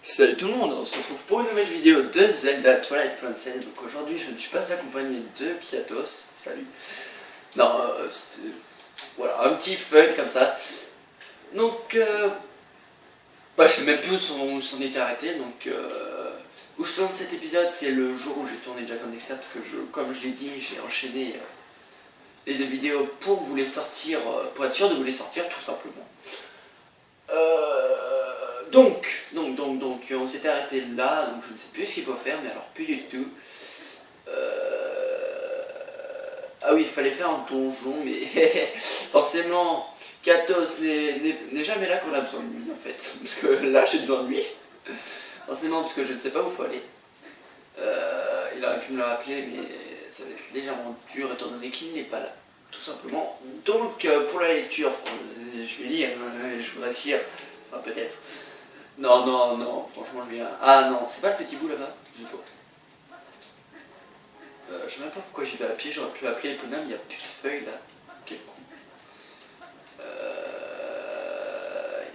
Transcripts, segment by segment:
Salut tout le monde, on se retrouve pour une nouvelle vidéo de Zelda Twilight Princess. Donc aujourd'hui je ne suis pas accompagné de Kiatos, salut. Non, voilà, un petit fun comme ça. Donc, je sais même plus où s'en était arrêté. Donc, où je tourne cet épisode, c'est le jour où j'ai tourné Jack and Dexter. Parce que, comme je l'ai dit, j'ai enchaîné les deux vidéos pour vous les sortir, pour être sûr de vous les sortir tout simplement. Donc, on s'était arrêté là, donc je ne sais plus ce qu'il faut faire, mais alors plus du tout. Ah oui, il fallait faire un donjon, mais forcément, Katos n'est jamais là quand on a besoin de lui, en fait. Parce que là, j'ai besoin de lui. Forcément, parce que je ne sais pas où il faut aller. Il aurait pu me le rappeler, mais ça va être légèrement dur, étant donné qu'il n'est pas là, tout simplement. Donc, pour la lecture, je vais lire, je vous rassure, enfin peut-être. Non, franchement, je viens. Ah non, c'est pas le petit bout là-bas? Je sais pas. Je sais même pas pourquoi j'y vais à pied, j'aurais pu appeler Epona, mais il n'y a plus de feuilles là. Quel con.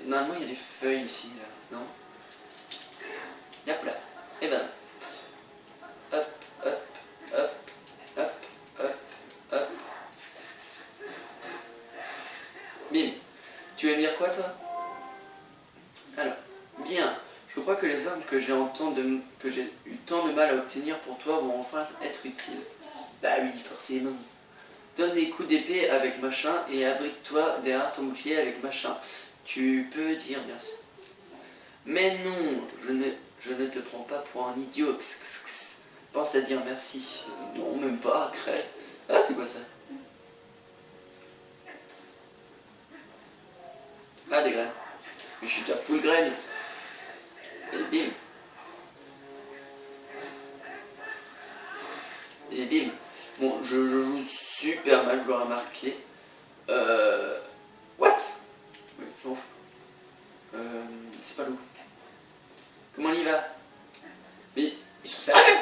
Normalement, il y a des feuilles ici, là, non? Yep là. Et ben. Hop, hop, hop, hop, hop, hop. Bim. Tu veux me dire quoi, toi? Alors, bien. Je crois que les armes que j'ai eu tant de mal à obtenir pour toi vont enfin être utiles. Bah oui, forcément. Donne des coups d'épée avec machin et abrite-toi derrière ton bouclier avec machin. Tu peux dire merci. Mais non, je ne te prends pas pour un idiot. Pense à dire merci. Non, même pas, crête. Ah, c'est quoi ça? Ah, des graines. Mais je suis déjà full graines. Et bim. Et bim. Bon, je joue super mal, vous l'aurez remarqué. What? Oui, je m'en fous. C'est pas loup. Comment on y va? Mais ils sont sérieux?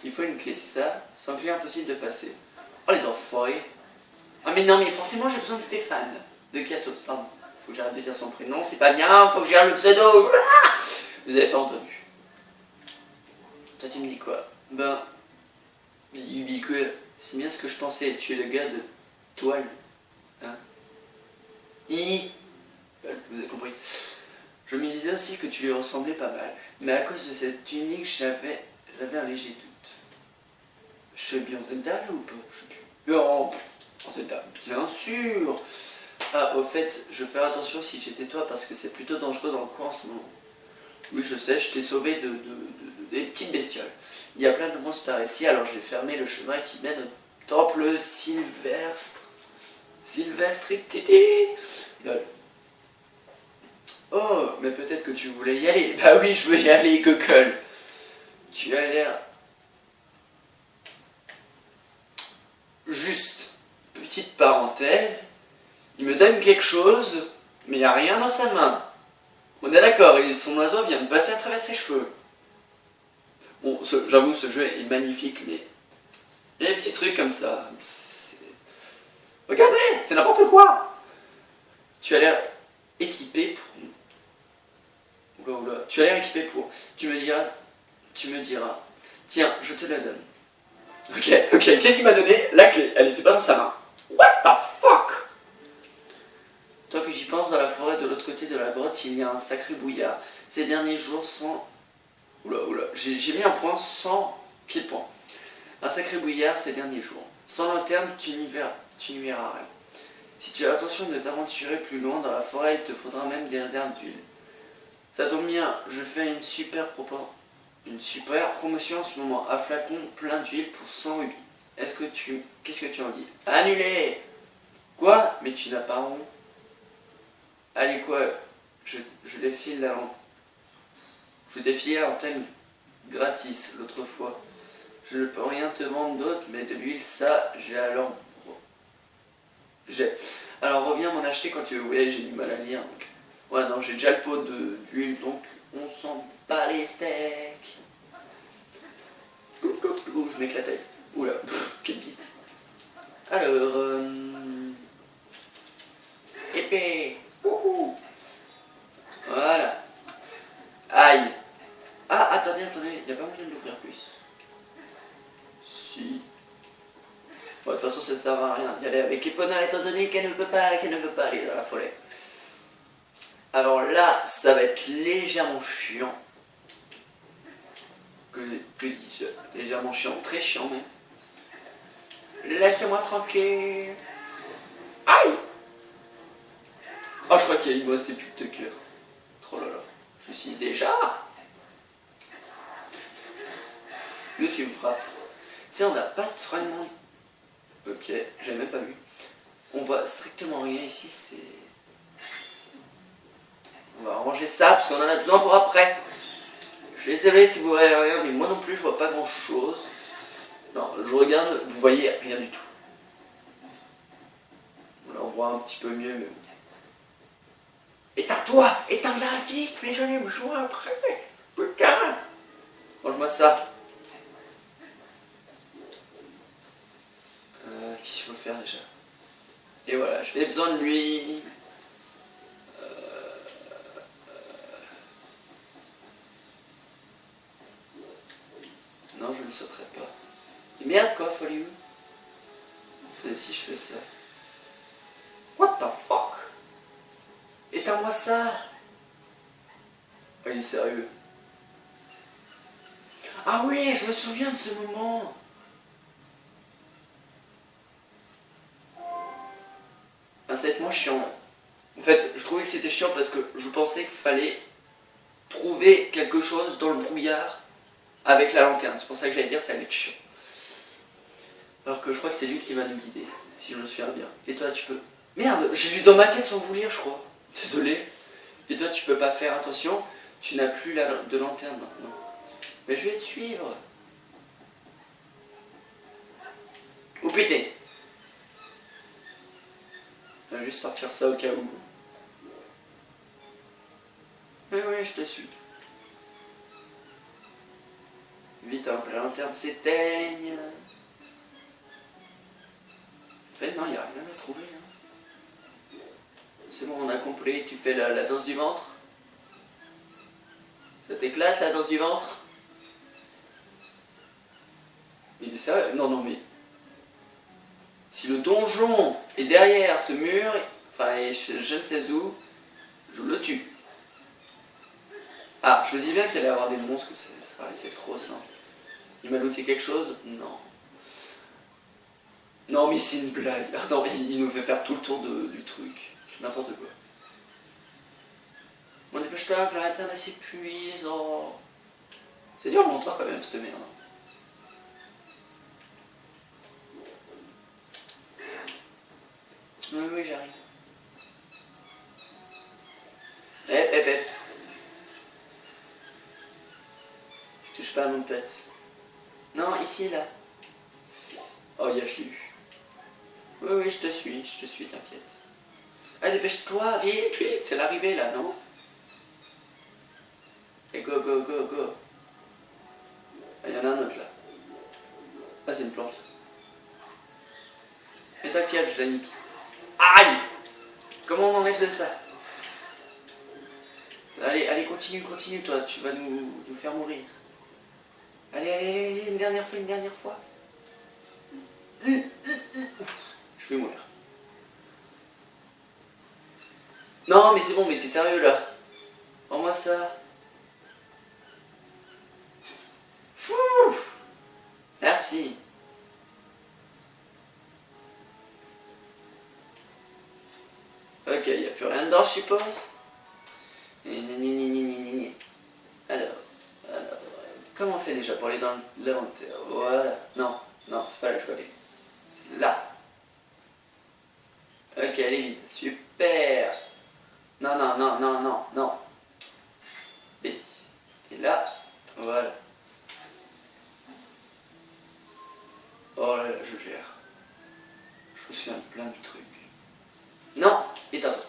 Il faut une clé, c'est ça? Sans clé, impossible de passer. Oh les enfoirés. Ah mais non, mais forcément j'ai besoin de Stéphane. De Kiatos, pardon. Faut que j'arrête de dire son prénom, c'est pas bien, faut que j'aille le pseudo. Vous avez pas entendu. Toi tu me dis quoi? Ben... C'est bien ce que je pensais, tu es le gars de Toile. Hein? Vous avez compris. Je me disais aussi que tu lui ressemblais pas mal, mais à cause de cette tunique, j'avais un léger doute. Je suis bien Zelda là ou pas? Je sais plus. Non, en Zelda, bien sûr. Ah, au fait, je vais faire attention si j'étais toi parce que c'est plutôt dangereux dans le coin en ce moment. Oui, je sais, je t'ai sauvé des petites bestioles. Il y a plein de monstres par ici, alors j'ai fermé le chemin qui mène au temple Sylvestre. Sylvestre et Tété. Oh, mais peut-être que tu voulais y aller. Bah oui, je veux y aller, Gokol. Tu as l'air... Juste, petite parenthèse, il me donne quelque chose, mais il n'y a rien dans sa main. On est d'accord, et son oiseau vient me passer à travers ses cheveux. Bon, j'avoue, ce jeu est magnifique, mais... Il y a des petits trucs comme ça. Regardez, c'est n'importe quoi. Tu as l'air équipé pour... Oula. Tu as l'air équipé pour... Tu me diras. Tiens, je te la donne. Ok, qu'est-ce qu'il m'a donné? La clé, elle n'était pas dans sa main. What the fuck? Tant que j'y pense, dans la forêt de l'autre côté de la grotte, il y a un sacré brouillard. Ces derniers jours sans... Oula, j'ai mis un point sans pied de point. Un sacré brouillard ces derniers jours. Sans lanterne, tu n'y verras rien. Si tu as l'intention de t'aventurer plus loin dans la forêt, il te faudra même des réserves d'huile. Ça tombe bien, je fais une super promotion en ce moment. Un flacon plein d'huile pour 100 rubis. Qu'est-ce que tu en dis? Annulé! Quoi? Mais tu n'as pas rond. Allez quoi? Je défile la l'antenne gratis l'autre fois. Je ne peux rien te vendre d'autre, mais de l'huile, ça, alors reviens m'en acheter quand tu veux. Ouais, j'ai du mal à lire. Donc... Ouais, non, j'ai déjà le pot d'huile, donc on s'en bat les steaks. Je m'éclate avec. Oula, quelle bite. Alors, épée. Voilà. toute façon ça ne sert à rien d'y aller avec Epona étant donné qu'elle ne peut pas aller dans la forêt. Alors là, ça va être légèrement chiant. Que dis-je? Légèrement chiant, très chiant même. Laissez-moi tranquille. Aïe! Oh, je crois qu'il me restait plus de cœur. Oh là là, je suis déjà. Lui, tu me frappes. Tu sais, on n'a pas vraiment. Ok, j'ai même pas vu. On voit strictement rien ici, c'est. On va ranger ça parce qu'on en a besoin pour après. Je suis désolé si vous voyez rien, mais moi non plus je vois pas grand chose. Non, je regarde, vous voyez rien du tout. Là on voit un petit peu mieux, mais bon. Éteins-toi! Éteins-la vite, mais j'allais me jouer après. Putain! Range-moi ça. Qu'est-ce qu'il faut faire déjà? Et voilà, j'ai besoin de lui. Non, je ne sauterai pas. Merde quoi, folie où? Si je fais ça. What the fuck? Éteins-moi ça! Oh, il est sérieux. Ah oui, je me souviens de ce moment. Ah, ça va être moins chiant. En fait, je trouvais que c'était chiant parce que je pensais qu'il fallait trouver quelque chose dans le brouillard avec la lanterne. C'est pour ça que j'allais dire que ça allait être chiant. Alors que je crois que c'est lui qui va nous guider, si je me souviens bien. Et toi, tu peux... Merde, j'ai lu dans ma tête sans vous lire, je crois. Désolé. Et toi, tu peux pas faire attention. Tu n'as plus de lanterne maintenant. Mais je vais te suivre. Ou péter. Je vais juste sortir ça au cas où. Mais oui, je te suis. Vite avant que la lanterne s'éteigne. En fait, non, il n'y a rien à trouver. Hein. C'est bon, on a compris. Tu fais la danse du ventre. Ça t'éclate, la danse du ventre? Il est sérieux? Non, non, mais... Si le donjon est derrière ce mur, enfin, je ne sais où, je le tue. Ah, je me dis bien qu'il allait y avoir des monstres, que c'est trop simple. Il m'a looté quelque chose? Non. Non, mais c'est une blague. Ah non, il nous fait faire tout le tour du truc. C'est n'importe quoi. Bon, dépêche-toi, que la lanterne s'épuise. Oh. C'est dur longtemps quand même, cette merde. Oui, oui, j'arrive. Hep. Touche pas à mon pet. Non, ici, là. Oh, je l'ai eu. Oui, je te suis, t'inquiète. Allez, dépêche-toi, vite, c'est l'arrivée, là, non? Et go. Ah, il y en a un autre, là. Ah, c'est une plante. Mais t'inquiète, je la nique. Aïe! Comment on enlève de ça? Allez, continue, toi, tu vas nous faire mourir. Allez, une dernière fois. Je vais mourir. Non, mais c'est bon, mais t'es sérieux, là? Rends-moi ça. Fou! Merci. Ok, il n'y a plus rien dedans, je suppose. Alors, comment on fait déjà pour aller dans l'inventaire? Voilà. Non, c'est pas là que je veux aller. C'est là. Ok, elle est vide. Super. Non. B. Et là, voilà. Oh là là, je gère. Je me souviens de plein de trucs. Non, éteins-toi.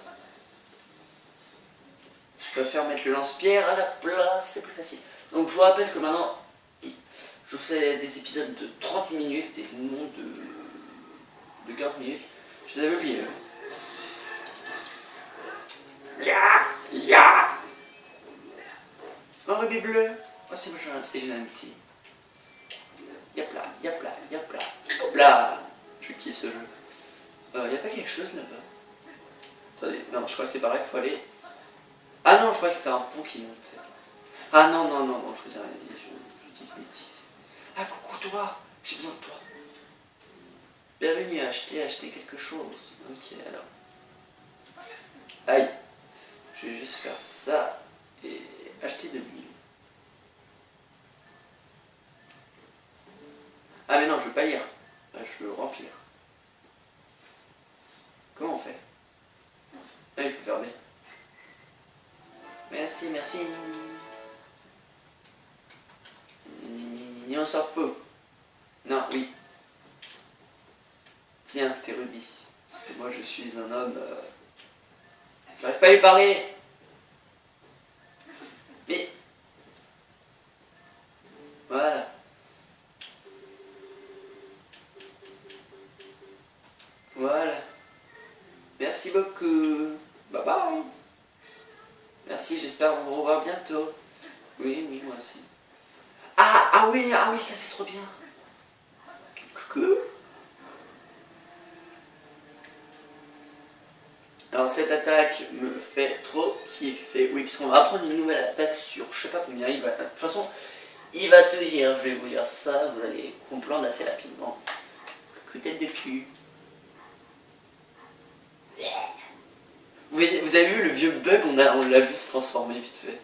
Je préfère mettre le lance-pierre à la place, c'est plus facile. Donc je vous rappelle que maintenant, je fais des épisodes de 30 minutes et non de 40 minutes. Je les avais oubliés. Ya. Un rubis bleu. Oh, c'est gentil. Yap là. Hop là. Je Je kiffe ce jeu. Y a pas quelque chose là-bas? Attendez, non, je crois que c'est par là qu'il faut aller. Ah non, je crois que c'était un pont qui montait. Ah non, non, non, non, je vous ai rien dit, je dis des bêtises. Ah coucou toi, j'ai besoin de toi. Bienvenue à acheter quelque chose. Ok, alors. Aïe. Je vais juste faire ça et acheter de l'huile. Ah mais non, je veux pas lire. Je veux remplir. Comment on fait? Ah, il faut fermer. Merci, merci. On s'en fout. Non, oui. Tiens, tes rubis. Parce que moi je suis un homme... J'arrive pas à lui parler. Mais... Voilà. Voilà. Merci beaucoup. Bye bye. Merci, j'espère vous revoir bientôt. Oui, oui, moi aussi. Ah oui, ça c'est trop bien. Coucou. Alors cette attaque me fait trop kiffer. Oui, puisqu'on va apprendre une nouvelle attaque sur je sais pas combien. De toute façon, il va tout dire. Je vais vous dire ça, vous allez comprendre assez rapidement. Coucou tête de cul. Vous avez vu le vieux bug, on l'a vu se transformer vite fait.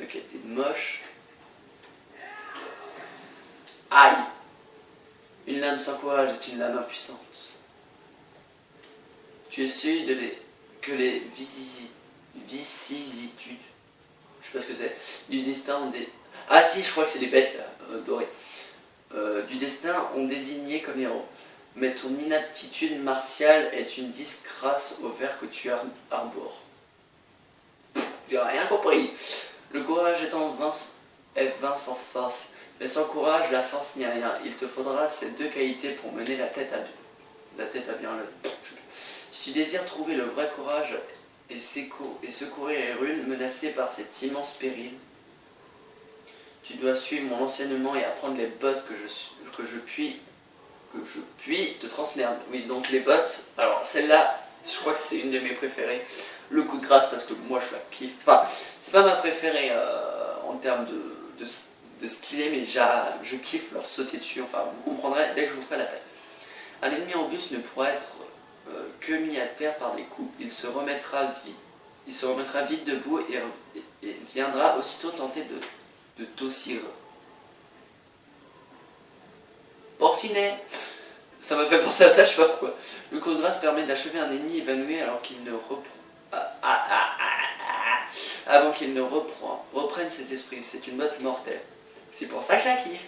Ok, t'es moche. Aïe. Une lame sans courage est une lame impuissante. Tu es celui que les vicissitudes, je sais pas ce que c'est, du destin ont des... Ah si, je crois que c'est des bêtes là, dorées. Du destin ont désigné comme héros. Mais ton inaptitude martiale est une disgrâce au ver que tu arbores. J'ai rien compris. Le courage est vain sans force. Mais sans courage, la force n'y a rien. Il te faudra ces deux qualités pour mener la tête à bien. Si tu désires trouver le vrai courage et secourir les runes menacées par cet immense péril, tu dois suivre mon enseignement et apprendre les bottes que je puis te transmettre. Oui, donc les bottes, alors celle-là, je crois que c'est une de mes préférées. Le coup de grâce, parce que moi je la kiffe. Enfin, c'est pas ma préférée en termes de stylé, mais je kiffe leur sauter dessus. Enfin, vous comprendrez dès que je vous ferai la taille. Un ennemi en bus ne pourra être que mis à terre par des coups. Il se remettra vite debout et viendra aussitôt tenter de tossir. Porcinet. Ça m'a fait penser à ça, je sais pas pourquoi. Le coup de grâce permet d'achever un ennemi évanoui alors qu'il ne avant qu'il ne reprenne ses esprits. C'est une botte mortelle. C'est pour ça que je la kiffe.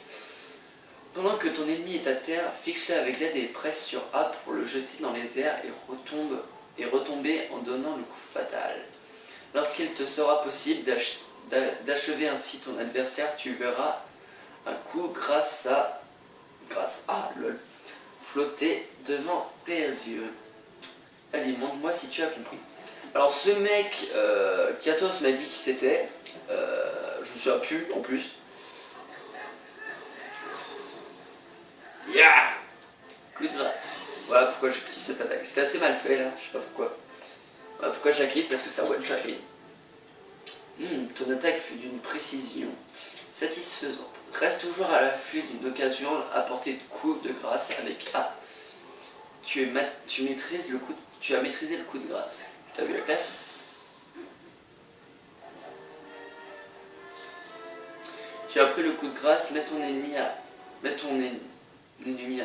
Pendant que ton ennemi est à terre, fixe-le avec Z et presse sur A pour le jeter dans les airs et retomber en donnant le coup fatal. Lorsqu'il te sera possible d'achever ainsi ton adversaire, tu verras un coup grâce à lol, flotter devant tes yeux. Vas-y, montre-moi si tu as compris. Alors ce mec, Kiatos m'a dit qui c'était, je me souviens plus en plus. Yeah! Coup de grâce. Voilà pourquoi je kiffe cette attaque. C'était assez mal fait là, je sais pas pourquoi. Voilà pourquoi je la kiffe, parce que ça one shot ton attaque fut d'une précision satisfaisante. Reste toujours à l'affût d'une occasion à porter de coups de grâce avec A. Tu as maîtrisé le coup de grâce. T'as vu la classe? Tu as pris le coup de grâce, mets ton ennemi à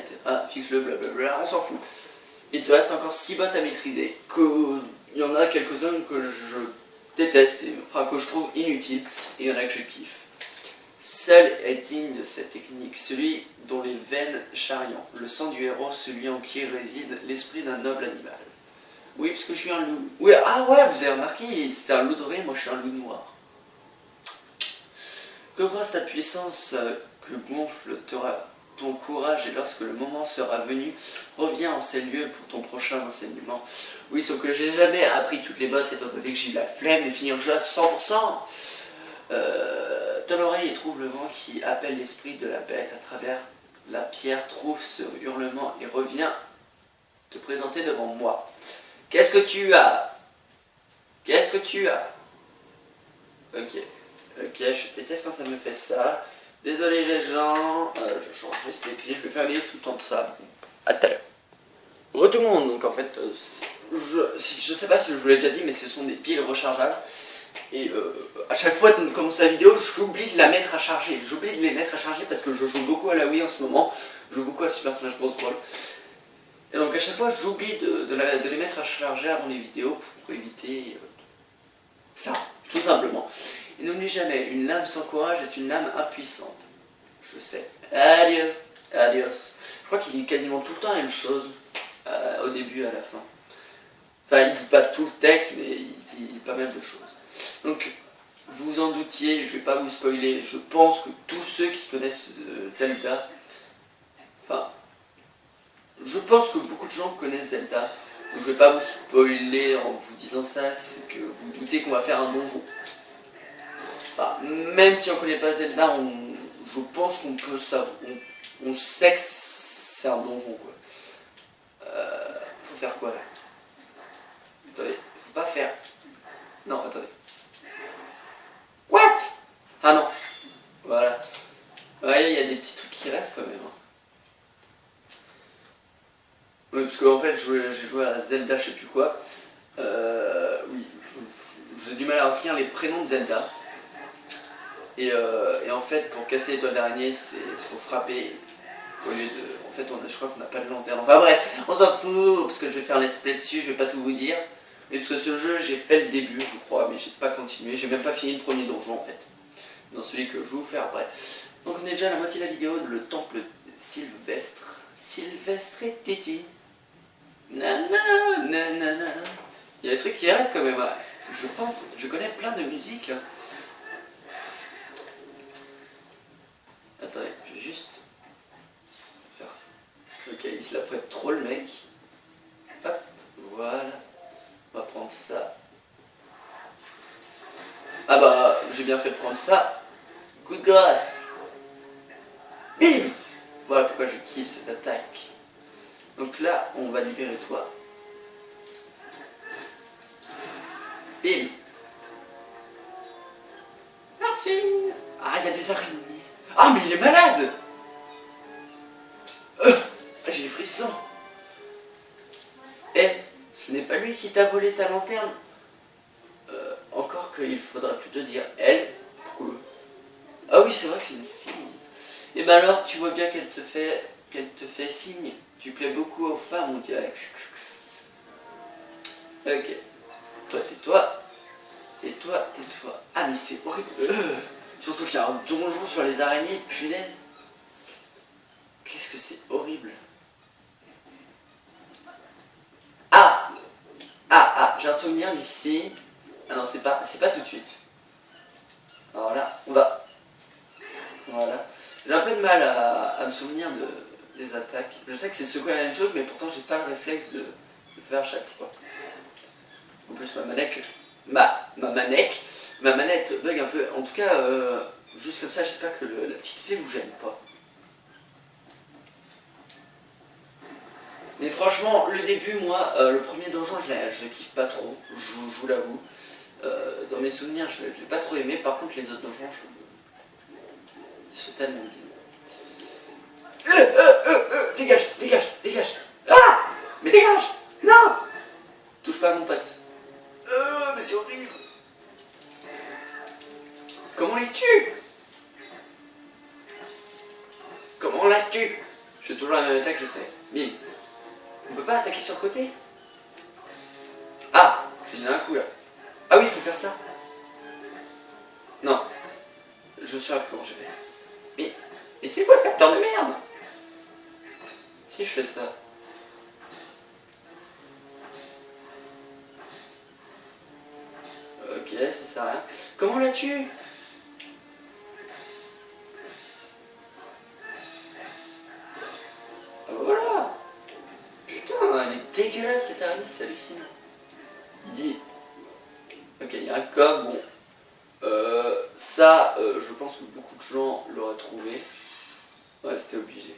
terre. Ah, fixe-le, blablabla, on s'en fout. Il te reste encore 6 bottes à maîtriser. Il y en a quelques-uns que je déteste, enfin que je trouve inutiles, et il y en a que je kiffe. Seul est digne de cette technique, celui dont les veines charriant, le sang du héros, celui en qui réside l'esprit d'un noble animal. Oui, parce que je suis un loup. Oui, ah ouais, vous avez remarqué, c'était un loup doré, moi je suis un loup noir. Que grâce ta puissance que gonfle ton courage, et lorsque le moment sera venu, reviens en ces lieux pour ton prochain enseignement. Oui, sauf que j'ai jamais appris toutes les bottes étant donné que j'ai eu la flemme et finir le jeu à 100%. Tends l'oreille et trouve le vent qui appelle l'esprit de la bête à travers La pierre trouve ce hurlement et revient te présenter devant moi. Qu'est-ce que tu as? Qu'est-ce que tu as? Ok. Ok, je déteste quand ça me fait ça. Désolé les gens, je change juste les pieds, je vais faire les tout le temps de ça. À tout à l'heure. Re tout le monde, donc en fait, je sais pas si je vous l'ai déjà dit, mais ce sont des piles rechargeables. Et à chaque fois de commencer la vidéo, j'oublie de la mettre à charger. J'oublie de les mettre à charger parce que je joue beaucoup à la Wii en ce moment. Je joue beaucoup à Super Smash Bros. Brawl. Et donc à chaque fois, j'oublie de les mettre à charger avant les vidéos pour éviter ça, tout simplement. Et n'oublie jamais, une lame sans courage est une lame impuissante. Je sais. Adios. Adios. Je crois qu'il dit quasiment tout le temps la même chose. Au début et à la fin. Enfin, il dit pas tout le texte, mais il dit pas mal de choses. Donc, vous en doutiez, je vais pas vous spoiler. Je pense que tous ceux qui connaissent Zelda, enfin, je pense que beaucoup de gens connaissent Zelda. Donc, je vais pas vous spoiler en vous disant ça, c'est que vous doutez qu'on va faire un donjon. Enfin, même si on connaît pas Zelda, je pense qu'on peut savoir, on sait que c'est un donjon, quoi. Faut faire quoi là? Attendez, faut pas faire. Non, attendez. What? Ah non. Voilà. Ouais, il y a des petits trucs qui restent quand même. Oui, parce qu'en fait, j'ai joué à Zelda, je sais plus quoi. Oui, j'ai du mal à retenir les prénoms de Zelda. Et en fait, pour casser l'étoile d'araignée, faut frapper au lieu de. En fait, je crois qu'on n'a pas de lanterne. Enfin bref, on s'en fout parce que je vais faire un let's play dessus, je vais pas tout vous dire. Et parce que ce jeu, j'ai fait le début, je crois, mais j'ai pas continué. J'ai même pas fini le premier donjon en fait. Dans celui que je vais vous faire après. Donc on est déjà à la moitié de la vidéo, le temple Sylvestre. Sylvestre et Titi. Nana, nanana. Il y a des trucs qui restent quand même. Je pense, je connais plein de musiques. Attendez, je vais juste faire ça. Ok, il se la prête trop le mec. Hop, voilà. On va prendre ça. Ah bah, j'ai bien fait de prendre ça. Coup de grâce. Bim. Voilà pourquoi je kiffe cette attaque. Donc là, on va libérer toi. Bim. Merci. Ah, il y a des araignées. Ah, mais il est malade. J'ai des frissons. Eh, ce n'est pas lui qui t'a volé ta lanterne. Encore qu'il faudrait plutôt dire elle. Pourquoi? Ah oui, c'est vrai que c'est une fille. Et ben alors, tu vois bien qu'elle te fait signe. Tu plais beaucoup aux femmes, on dirait. Ok. Toi, tais-toi. Et toi, tais-toi. Ah, mais c'est horrible. Surtout qu'il y a un donjon sur les araignées, punaise. Qu'est-ce que c'est horrible. Ah. J'ai un souvenir d'ici. Ah non, c'est pas tout de suite. Alors là, on va. Voilà. J'ai un peu de mal à me souvenir des attaques. Je sais que c'est secouer la même chose, mais pourtant j'ai pas le réflexe de le faire à chaque fois. En plus, ma manette bug un peu. En tout cas, juste comme ça, j'espère que la petite fée vous gêne pas. Mais franchement, le début, moi, le premier donjon, je kiffe pas trop, je vous l'avoue. Dans mes souvenirs, je l'ai pas trop aimé. Par contre, les autres donjons, ils sont tellement bien. Dégage. Ah. Mais dégage. Non. Touche pas à mon pote. Mais c'est horrible. Comment les tue? Comment on la tue? Je fais toujours la même attaque, je sais. Bim. On peut pas attaquer sur le côté? Ah, il y en a un coup là. Ah oui, il faut faire ça. Non. Je sais pas comment j'ai fait. Mais c'est quoi ce capteur de merde? Si je fais ça. Ok, ça sert à rien. Comment on la tue? Ah voilà. Putain, elle est dégueulasse cette araignée, c'est hallucinant. Yeah. Ok, il y a un code, bon. Ça, je pense que beaucoup de gens l'auraient trouvé. Ouais, c'était obligé.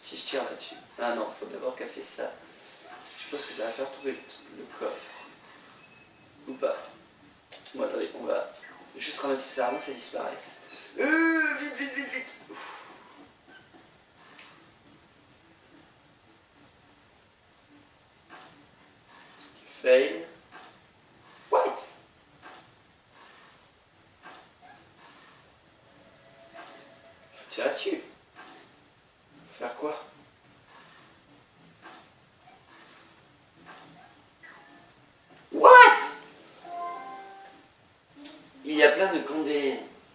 Si je tire là-dessus. Ah non, faut d'abord casser ça. Je pense que ça va faire tomber le coffre. Ou pas. Bon, attendez, on va juste ramasser ça avant que ça disparaisse. Vite, vite, vite, vite. Ouf. Fail. What? Faut tirer dessus. Faire quoi? What? Il y a plein de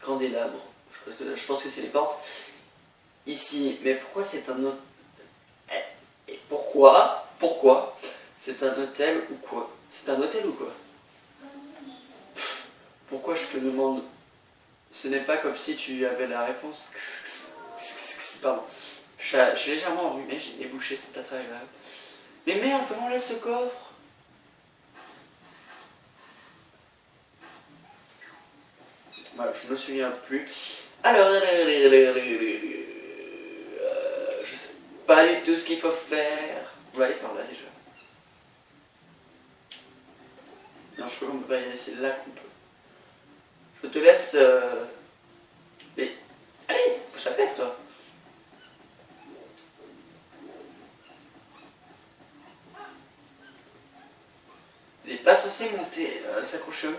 candélabres. Je pense que c'est les portes. Ici. Mais pourquoi c'est un autre... Et pourquoi c'est un hôtel ou quoi? C'est un hôtel ou quoi? Pourquoi je te demande? Ce n'est pas comme si tu avais la réponse. Pardon. Je suis légèrement enrhumé, j'ai débouché, c'est pas très agréable. Mais merde, comment on laisse ce coffre? Voilà, je me souviens plus. Alors, je sais pas du tout ce qu'il faut faire. On va aller par là déjà. Non, je crois qu'on peut pas y aller, c'est là qu'on peut. Je te laisse... Mais... Allez, bouge ta fesse, toi. Il n'est pas censé monter, s'accrocher au mur?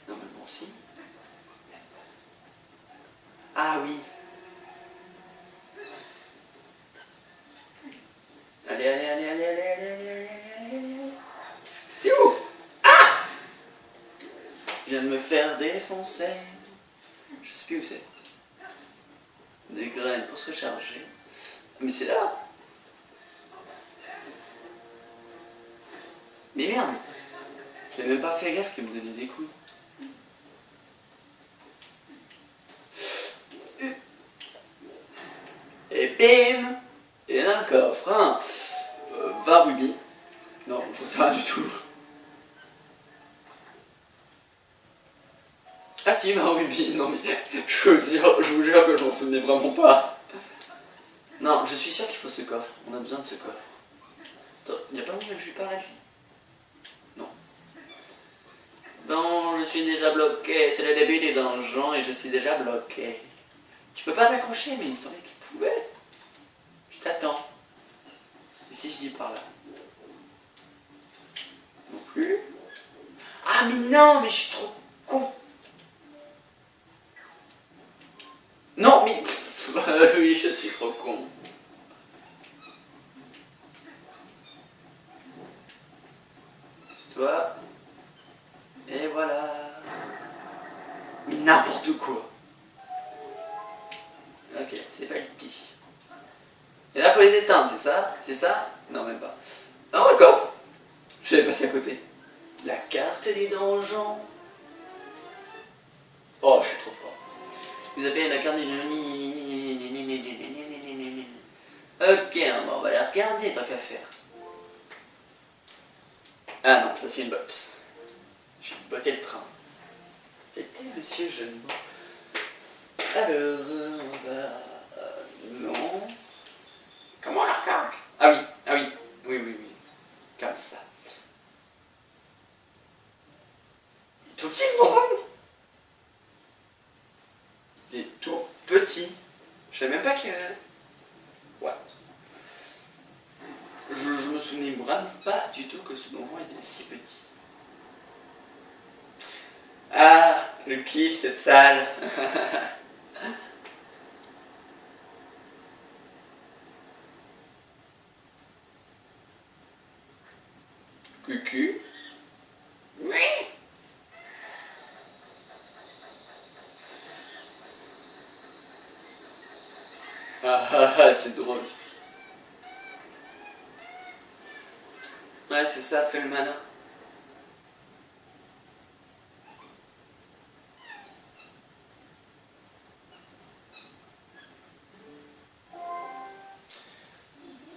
Normalement, si. Ah oui. Allez, allez, allez, allez, allez, allez, allez, allez, allez. C'est où? Ah! Je viens de me faire défoncer. Je sais plus où c'est. Des graines pour se recharger. Mais c'est là. Mais merde. J'ai même pas fait gaffe qu'il me donnait des coups. Et bim! Et un coffre, hein. Va Ruby. Non, je sais rien du tout. Ah si, va Ruby. Non mais, je vous jure que je m'en souvenais vraiment pas. Non, je suis sûr qu'il faut ce coffre. On a besoin de ce coffre. Attends, y a pas moyen que je lui parle à lui? Non. Non, je suis déjà bloqué. C'est le début des donjons et je suis déjà bloqué. Tu peux pas t'accrocher, mais il me semblait qu'il pouvait. Je t'attends. Et si je dis par là? Non plus. Ah mais non, mais je suis trop con. Non mais... oui, je suis trop con. C'est toi. Et voilà. Mais n'importe quoi. Ok, c'est pas le petit. Et là, faut les éteindre, c'est ça? C'est ça? Non, même pas. Non, un coffre. Je vais passer à côté. La carte des donjons. Oh, je suis trop fort. Vous appelez la carte des donjons. Ok, bon, on va la regarder tant qu'à faire. Ah non, ça c'est une botte. J'ai botté le train. C'était Monsieur Jeune. Alors, on va... non. Comment la regarde? Ah oui, ah oui. Oui, oui, oui. Comme ça. Tout petit, non? Il est tout petit. Je savais même pas que... What? Je me souvenais vraiment pas du tout que ce donjon était si petit. Ah, le cliff, cette salle. Cucu. Oui. Ah, c'est drôle. Ouais, c'est ça, fait le malin.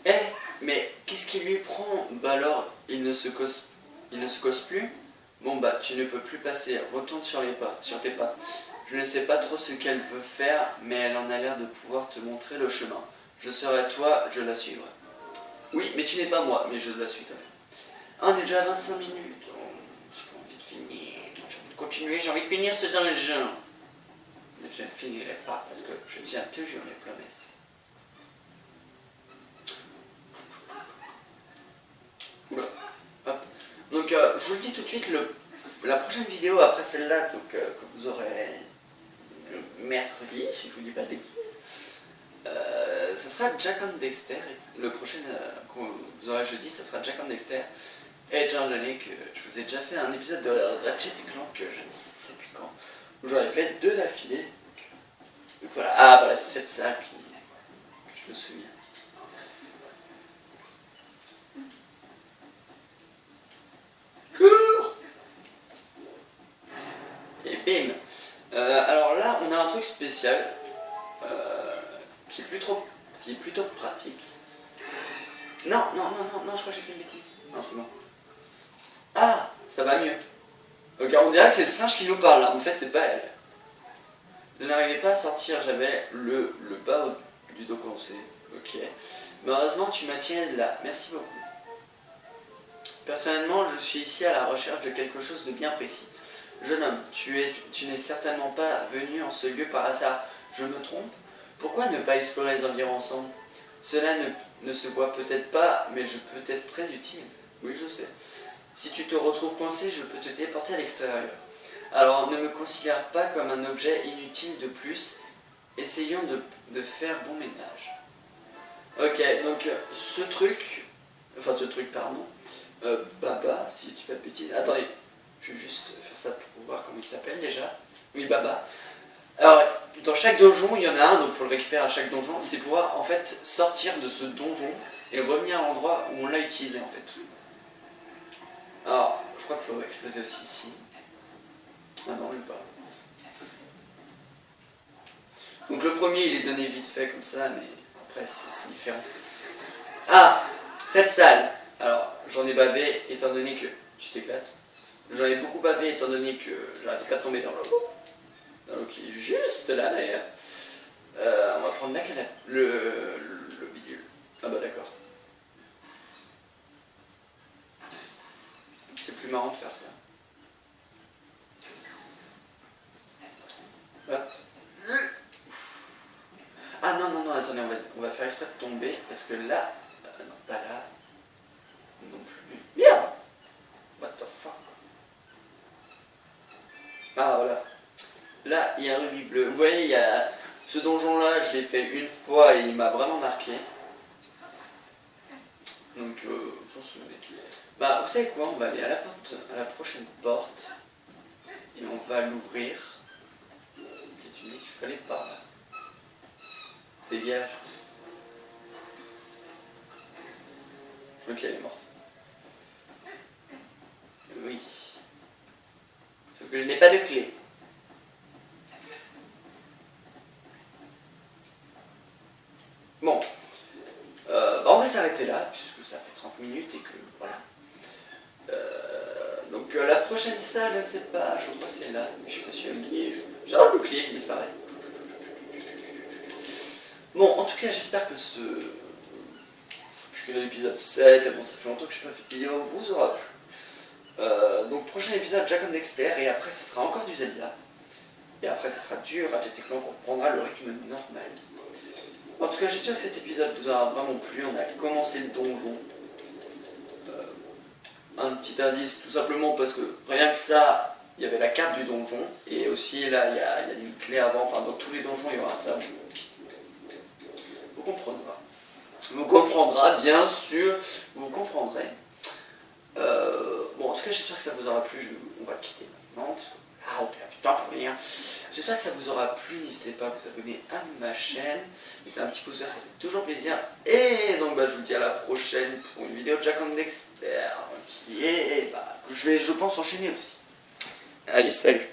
Eh, mais qu'est-ce qui lui prend? Bah alors, il ne se cause plus? Bon bah, tu ne peux plus passer. Retourne sur tes pas. Je ne sais pas trop ce qu'elle veut faire, mais elle en a l'air de pouvoir te montrer le chemin. Je serai toi, je la suivrai. Oui, mais tu n'es pas moi, mais je la suis quand même. Ah, on est déjà à 25 minutes. Oh, j'ai pas envie de finir. J'ai envie de continuer, j'ai envie de finir ce dungeon. Mais je ne finirai pas parce que je tiens toujours mes promesses. Oula. Hop. Donc, je vous le dis tout de suite, la prochaine vidéo après celle-là, que vous aurez le mercredi, si je vous dis pas de bêtises, ça sera Jack and Dexter. Le prochain que vous aurez jeudi, ça sera Jack and Dexter. Et étant donné que je vous ai déjà fait un épisode de Ratchet & Clank, que je ne sais plus quand, où j'en ai fait 2 d'affilée. Donc voilà, ah voilà, c'est cette salle que je me souviens. Cours. Et bim. Alors là, on a un truc spécial qui est plutôt pratique. Non, je crois que j'ai fait une bêtise. Non, c'est bon. Ah, ça va mieux. Ok, on dirait que c'est le singe qui nous parle là. En fait, c'est pas elle. Je n'arrivais pas à sortir, j'avais le bas du dos coincé. Ok. Malheureusement, tu m'as tiré de là. Merci beaucoup. Personnellement, je suis ici à la recherche de quelque chose de bien précis. Jeune homme, tu n'es certainement pas venu en ce lieu par hasard. Je me trompe? Pourquoi ne pas explorer les environs ensemble? Cela ne se voit peut-être pas, mais je peux être très utile. Oui, je sais. Si tu te retrouves coincé, je peux te téléporter à l'extérieur. Alors, ne me considère pas comme un objet inutile de plus. Essayons de faire bon ménage. Ok, donc ce truc, pardon, Baba, si je dis pas de bêtises. Attendez, je vais juste faire ça pour voir comment il s'appelle déjà. Oui, Baba. Alors, dans chaque donjon, il y en a un, donc il faut le récupérer à chaque donjon. C'est pouvoir en fait sortir de ce donjon et revenir à l'endroit où on l'a utilisé en fait. Alors, je crois qu'il faut exploser aussi ici. Ah non, lui pas. Donc le premier, il est donné vite fait comme ça, mais après c'est différent. Ah, cette salle. Alors, j'en ai bavé étant donné que tu t'éclates. J'en ai beaucoup bavé étant donné que j'arrêtais pas de tomber dans l'eau qui est juste là d'ailleurs. On va prendre la canapé, le bidule. Ah bah d'accord. C'est plus marrant de faire ça. Hop. Ah non, attendez, on va faire exprès de tomber parce que là, non, pas là, non plus. Merde! What the fuck? Ah voilà. Là, il y a un rubis bleu. Vous voyez, il y a ce donjon-là, je l'ai fait une fois et il m'a vraiment marqué. Donc, j'en souviens. Bah, vous savez quoi? On va aller à la prochaine porte et on va l'ouvrir. Ok, tu me dis qu'il fallait pas là. Dégage. Ok, elle est morte. Oui. Sauf que je n'ai pas de clé. Bon. On va s'arrêter là, puisque ça fait 30 minutes et que voilà. Donc la prochaine salle, je ne sais pas, je crois que c'est là, mais je suis pas sûr. J'ai un bouclier qui disparaît. Bon, en tout cas, j'espère que l'épisode 7, bon, ça fait longtemps que je n'ai pas fait de vidéo, vous aura plu. Donc prochain épisode, Jack and Dexter, et après ça sera encore du Zelda. Et après ça sera dur, Ratchet & Clank, on reprendra le rythme normal. En tout cas, j'espère que cet épisode vous aura vraiment plu. On a commencé le donjon. Un petit indice, tout simplement parce que rien que ça, il y avait la carte du donjon. Et aussi là, il y a une clé avant. Enfin, dans tous les donjons, il y aura ça. Vous comprendrez. Vous comprendrez, bien sûr. Vous comprendrez. Bon, en tout cas, j'espère que ça vous aura plu. On va quitter maintenant. Parce que là, on perd du temps pour rien. J'espère que ça vous aura plu, n'hésitez pas à vous abonner à ma chaîne, c'est un petit pouce vert, ça fait toujours plaisir. Et donc je vous dis à la prochaine pour une vidéo de Jack and Dexter, qui est, je pense enchaîner aussi. Allez, salut.